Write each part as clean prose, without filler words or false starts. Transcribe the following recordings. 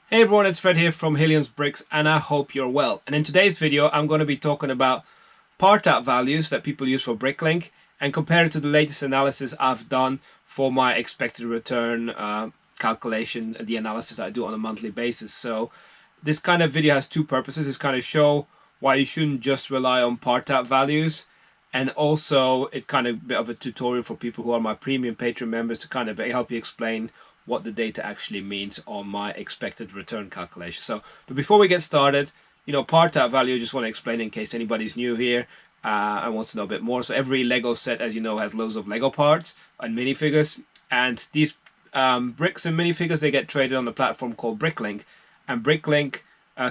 Hey everyone, it's Fred here from Hillians Bricks and I hope you're well. And in today's video, I'm going to be talking about part out values that people use for Bricklink and compare it to the latest analysis I've done for my expected return calculation, the analysis I do on a monthly basis. So this kind of video has two purposes. It's kind of show why you shouldn't just rely on part out values, and also it's kind of a bit of a tutorial for people who are my premium Patreon members to kind of help you explain what the data actually means on my expected return calculation. So, but before we get started, part out value, I just want to explain in case anybody's new here and wants to know a bit more. So every Lego set, as you know, has loads of Lego parts and minifigures, and these bricks and minifigures, they get traded on a platform called Bricklink, and Bricklink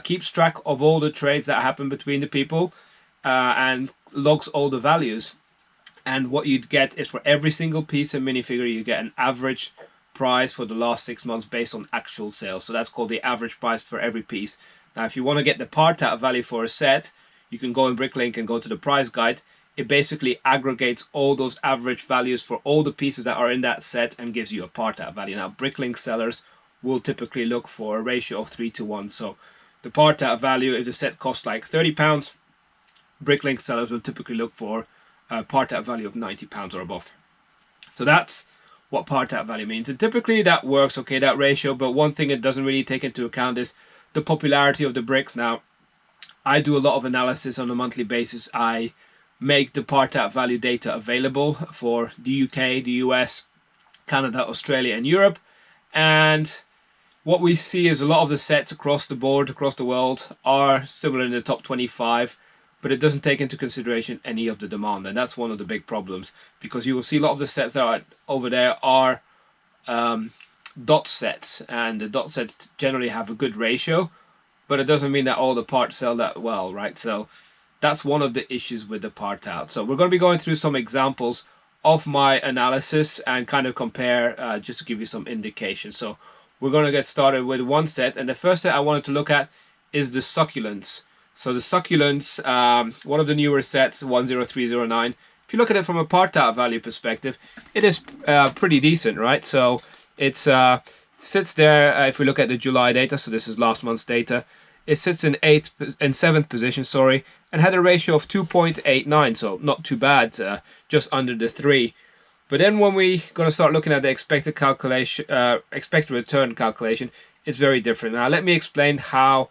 keeps track of all the trades that happen between the people and logs all the values. And what you'd get is for every single piece of minifigure, you get an average price for the last 6 months based on actual sales. So that's called the average price for every piece. Now, if you want to get the part out value for a set, you can go in Bricklink and go to the price guide. It basically aggregates all those average values for all the pieces that are in that set and gives you a part out value. Now, Bricklink sellers will typically look for a ratio of 3:1. So the part out value, if the set costs like £30, Bricklink sellers will typically look for a part out value of £90 or above. So that's what part out value means, and typically that works okay, that ratio. But one thing it doesn't really take into account is the popularity of the bricks. Now, I do a lot of analysis on a monthly basis. I make the part out value data available for the UK, the US, Canada, Australia and Europe, and what we see is a lot of the sets across the board, across the world, are similar in the top 25, but it doesn't take into consideration any of the demand, and that's one of the big problems, because you will see a lot of the sets that are over there are dot sets, and the dot sets generally have a good ratio, but it doesn't mean that all the parts sell that well, right? So that's one of the issues with the part out. So we're going to be going through some examples of my analysis and kind of compare just to give you some indication. So we're going to get started with one set, and the first set I wanted to look at is the Succulents. So the Succulents, one of the newer sets, 10309. If you look at it from a part out value perspective, it is pretty decent, right? So it's sits there. If we look at the July data, so this is last month's data, it sits in seventh position, sorry, and had a ratio of 2.89. So not too bad, just under the 3. But then when we going to start looking at the expected return calculation, it's very different. Now let me explain how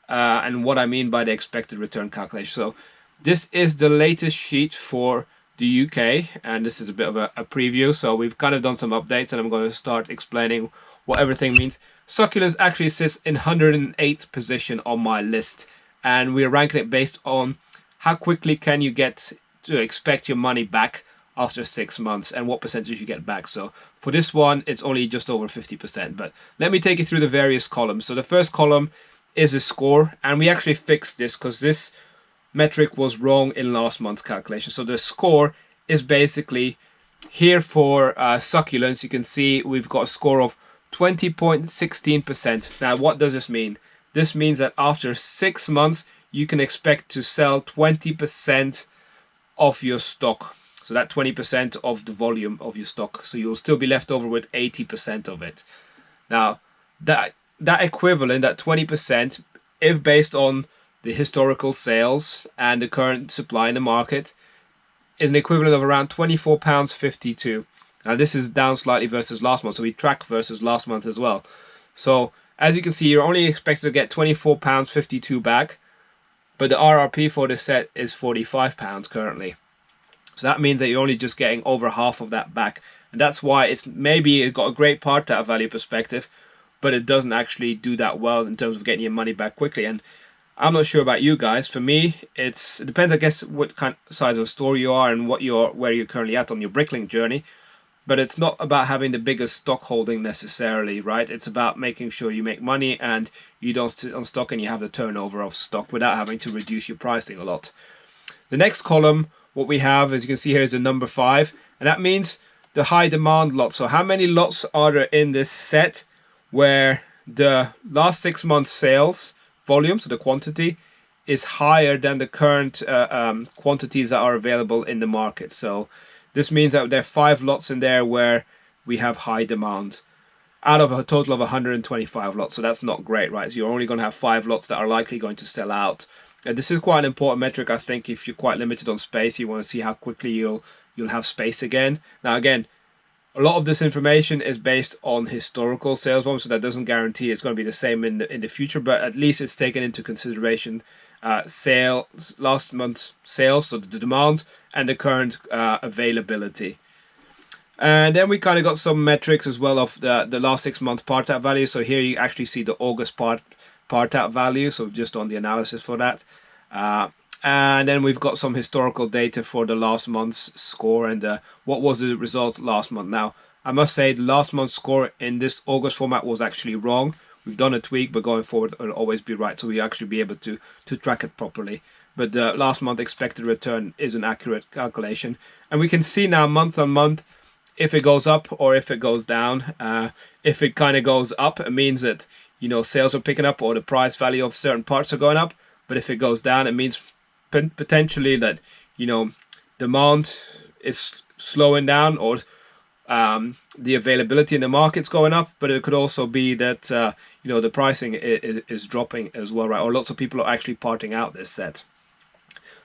and what I mean by the expected return calculation. So this is the latest sheet for the UK, and this is a bit of a preview. So we've kind of done some updates, and I'm going to start explaining what everything means. Succulents actually sits in 108th position on my list, and we're ranking it based on how quickly can you get to expect your money back after 6 months and what percentage you get back. So for this one, it's only just over 50%. But let me take you through the various columns. So the first column is a score, and we actually fixed this because this metric was wrong in last month's calculation. So the score is basically here for Succulents. You can see we've got a score of 20.16%. Now, what does this mean? This means that after 6 months, you can expect to sell 20% of your stock. So that 20% of the volume of your stock. So you'll still be left over with 80% of it. Now, that equivalent, that 20%, if based on the historical sales and the current supply in the market, is an equivalent of around £24.52. Now this is down slightly versus last month, so we track versus last month as well. So as you can see, you're only expected to get £24.52 back, but the RRP for the set is £45 currently. So that means that you're only just getting over half of that back, and that's why it's got a great part out value perspective, but it doesn't actually do that well in terms of getting your money back quickly. And I'm not sure about you guys. For me, it depends, I guess, what kind of size of store you are and where you're currently at on your Bricklink journey. But it's not about having the biggest stock holding necessarily, right? It's about making sure you make money and you don't sit on stock and you have the turnover of stock without having to reduce your pricing a lot. The next column, what we have, as you can see here, is the number 5, and that means the high demand lots. So how many lots are there in this set where the last 6 months sales volume, so the quantity, is higher than the current quantities that are available in the market. So this means that there are 5 lots in there where we have high demand. out of a total of 125 lots. So that's not great, right? So you're only going to have 5 lots that are likely going to sell out. And this is quite an important metric, I think. If you're quite limited on space, you want to see how quickly you'll have space again. Now, again, a lot of this information is based on historical sales volume, so that doesn't guarantee it's going to be the same in the future, but at least it's taken into consideration last month's sales, so the demand and the current availability. And then we kind of got some metrics as well of the last 6 months part out value. So here you actually see the August part out value, so just on the analysis for that. And then we've got some historical data for the last month's score and what was the result last month. Now, I must say the last month's score in this August format was actually wrong. We've done a tweak, but going forward it'll always be right, so we actually be able to track it properly. But the last month expected return is an accurate calculation. And we can see now month on month if it goes up or if it goes down. If it kind of goes up, it means that, you know, sales are picking up or the price value of certain parts are going up. But if it goes down, it means potentially that, you know, demand is slowing down or the availability in the market's going up. But it could also be that, you know, the pricing is dropping as well, right? Or lots of people are actually parting out this set.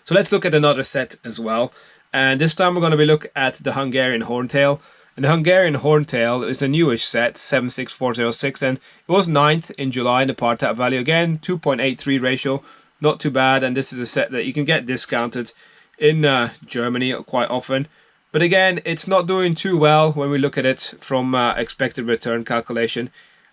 So let's look at another set as well. And this time we're going to be looking at the Hungarian Horntail. And the Hungarian Horntail is a newish set, 76406, and it was 9th in July in the part out value. Again, 2.83 ratio, not too bad. And this is a set that you can get discounted in Germany quite often. But again, it's not doing too well when we look at it from expected return calculation.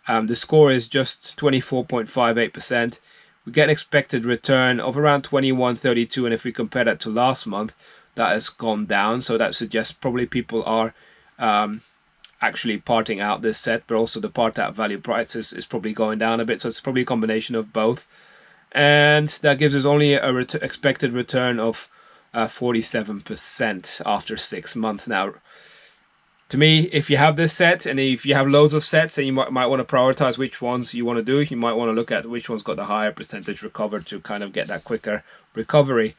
The score is just 24.58%. We get an expected return of around 21.32, and if we compare that to last month, that has gone down. So that suggests probably people are actually parting out this set, but also the part out value price is probably going down a bit. So it's probably a combination of both. And that gives us only a expected return of 47% after 6 months. Now, to me, if you have this set and if you have loads of sets, then you might want to prioritize which ones you want to do. You might want to look at which one's got the higher percentage recovered to kind of get that quicker recovery.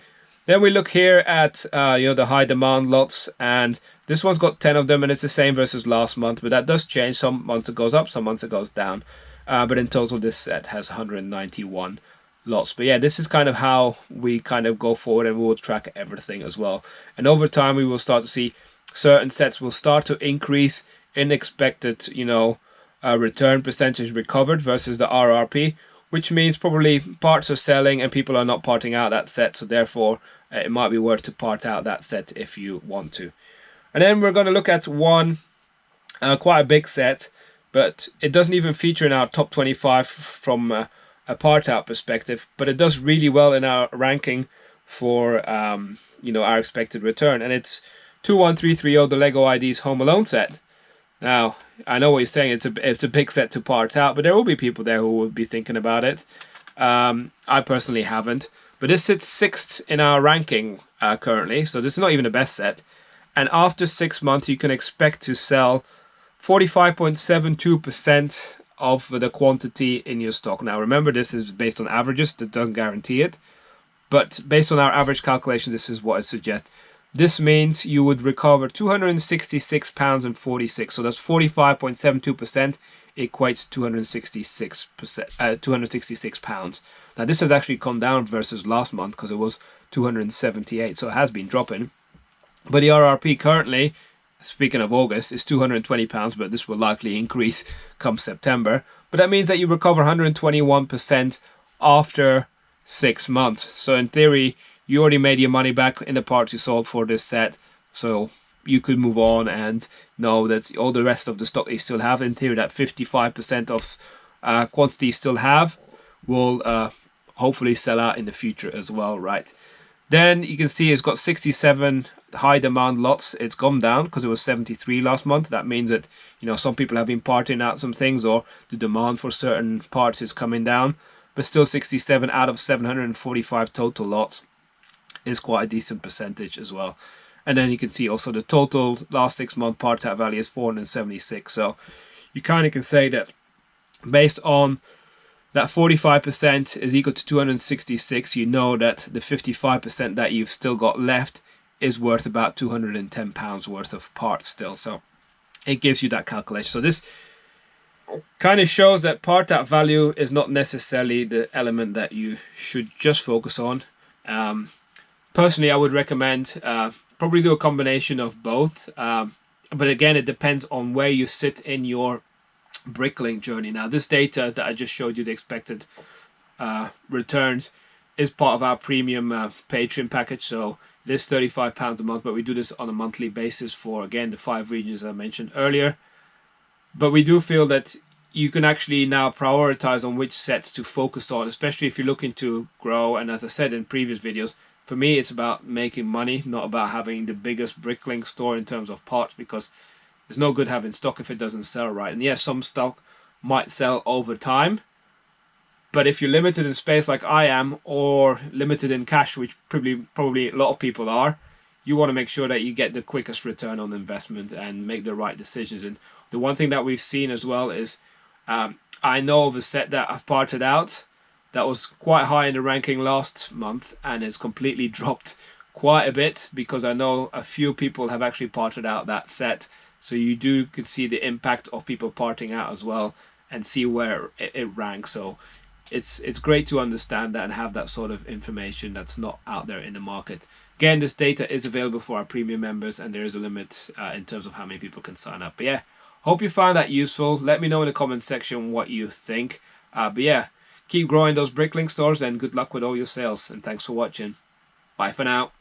Then we look here at you know, the high demand lots, and this one's got 10 of them, and it's the same versus last month, but that does change. Some months it goes up, some months it goes down. But in total, this set has 191 lots. But yeah, this is kind of how we kind of go forward, and we will track everything as well. And over time, we will start to see certain sets will start to increase in expected, you know, return percentage recovered versus the RRP, which means probably parts are selling and people are not parting out that set. So therefore, it might be worth to part out that set if you want to. And then we're going to look at one quite a big set, but it doesn't even feature in our top 25 from a part out perspective, but it does really well in our ranking for you know, our expected return, and it's 21330, the Lego ID's Home Alone set. Now, I know what you're saying, it's a big set to part out, but there will be people there who will be thinking about it. I personally haven't, but this sits 6th in our ranking currently, so this is not even the best set. And after 6 months, you can expect to sell 45.72% of the quantity in your stock. Now, remember, this is based on averages, that doesn't guarantee it, but based on our average calculation, this is what it suggests. This means you would recover £266.46. So that's 45.72% equates to £266. Now this has actually come down versus last month because it was 278. So it has been dropping. But the RRP currently, speaking of August, is £220, but this will likely increase come September. But that means that you recover 121% after 6 months. So in theory, you already made your money back in the parts you sold for this set, so you could move on and know that all the rest of the stock you still have, in theory, that 55% of quantity you still have will hopefully sell out in the future as well, right? Then you can see it's got 67 high demand lots. It's gone down because it was 73 last month. That means that, you know, some people have been parting out some things, or the demand for certain parts is coming down, but still 67 out of 745 total lots is quite a decent percentage as well. And then you can see also the total last 6 month part out value is 476. So you kind of can say that based on that 45% is equal to 266, you know that the 55% that you've still got left is worth about £210 worth of parts still. So it gives you that calculation. So this kind of shows that part out value is not necessarily the element that you should just focus on. Personally, I would recommend probably do a combination of both. But again, it depends on where you sit in your Bricklink journey. Now, this data that I just showed you, the expected returns, is part of our premium Patreon package. So it is £35 a month, but we do this on a monthly basis for, again, the 5 regions I mentioned earlier. But we do feel that you can actually now prioritize on which sets to focus on, especially if you're looking to grow. And as I said in previous videos, for me, it's about making money, not about having the biggest Bricklink store in terms of parts, because there's no good having stock if it doesn't sell right. And yes, some stock might sell over time, but if you're limited in space like I am, or limited in cash, which probably a lot of people are, you want to make sure that you get the quickest return on investment and make the right decisions. And the one thing that we've seen as well is, I know of a set that I've parted out that was quite high in the ranking last month, and it's completely dropped quite a bit because I know a few people have actually parted out that set. So you could see the impact of people parting out as well and see where it ranks. So it's great to understand that and have that sort of information that's not out there in the market. Again, this data is available for our premium members, and there is a limit in terms of how many people can sign up. But yeah, hope you found that useful. Let me know in the comment section what you think. But yeah, keep growing those Bricklink stores, and good luck with all your sales. And thanks for watching. Bye for now.